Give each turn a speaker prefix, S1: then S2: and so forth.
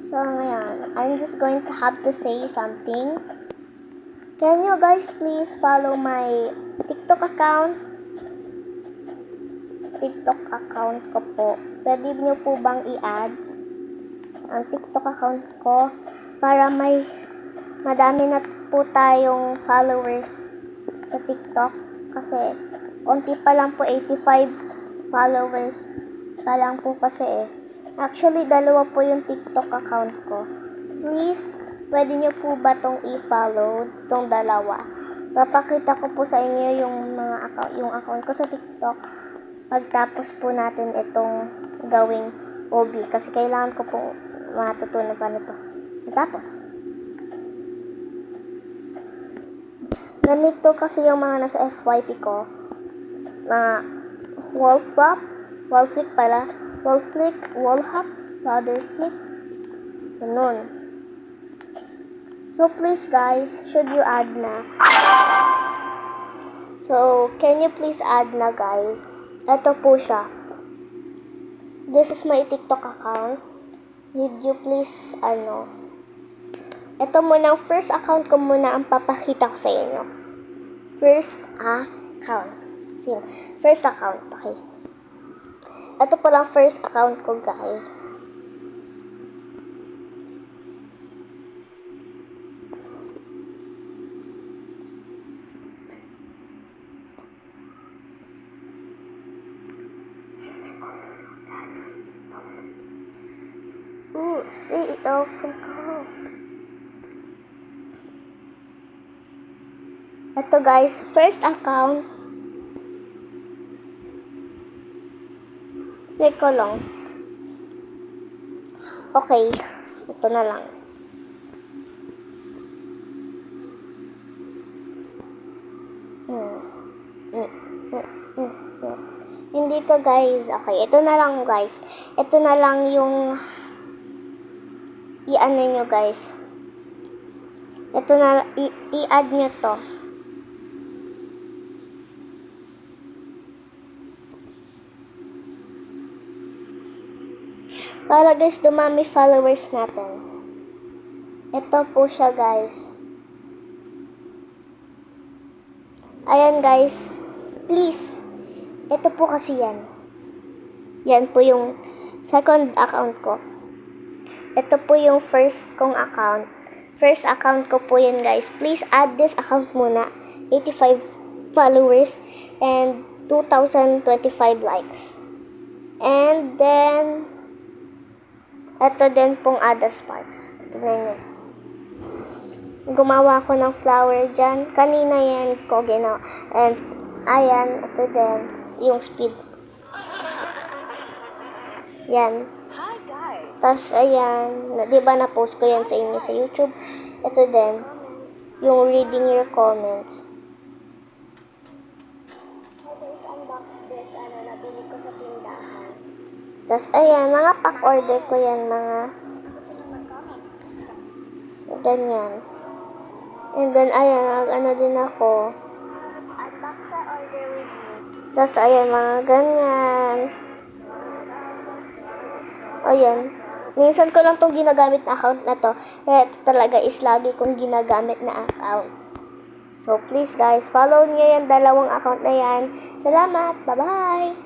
S1: So ngayon, I'm just going to have to say something. Can you guys please follow my TikTok account? TikTok account ko po. Pwede niyo po bang i-add ang TikTok account ko para madami na po tayong followers sa TikTok? Kasi onti pa lang po, 85 followers pa lang po kasi eh. Actually, dalawa po yung TikTok account ko. Please, pwede nyo po ba tong i-follow, tong dalawa? Papakita ko po sa inyo yung yung account ko sa TikTok pagtapos po natin itong gawing OB. Kasi kailangan ko po matutunan pa nito. Tapos, ganito kasi yung mga nasa FYP ko. Mga wall flick pala. Wall flick, wall hop, ladder flick. Ganun. So, please guys, should you add na? So, can you please add na guys? Ito po siya. This is my TikTok account. Would you please, ito muna, first account ko muna ang papakita ko sa inyo. First account. First account, okay. Ito po lang first account ko, guys. CEO Franco. Ito guys, first account. Click ko lang. Okay, ito na lang. Hindi to guys. Okay, ito na lang guys. Ito na lang yung i-ano nyo guys. Ito na, i-add nyo to. Para guys, dumami followers natin. Ito po siya guys. Ayan guys. Please. Ito po kasi yan. Yan po yung second account ko. Ito po yung first kong account. First account ko po yan guys. Please add this account muna. 85 followers and 2,025 likes. And then ito din pong Ada Sparks. Tignan nyo. Gumawa ko ng flower dyan. Kanina yan ko ginawa. And ayan, ito din. Yung speed. Yan.
S2: Hi guys.
S1: Tapos ayan, diba na-post ko yan sa inyo sa YouTube. Ito din. Yung reading your comments. Guys, unbox this. Nabili ko sa tindahan. Tapos, ayan, mga pack order ko yan, mga ganyan. And then, ayan, din ako. Unbox sa order with me. Tapos, ayan, mga ganyan. Ayan. Minsan ko lang itong ginagamit na account na to. Kaya ito talaga is lagi kong ginagamit na account. So, please guys, follow niyo yan, dalawang account na yan. Salamat! Bye-bye!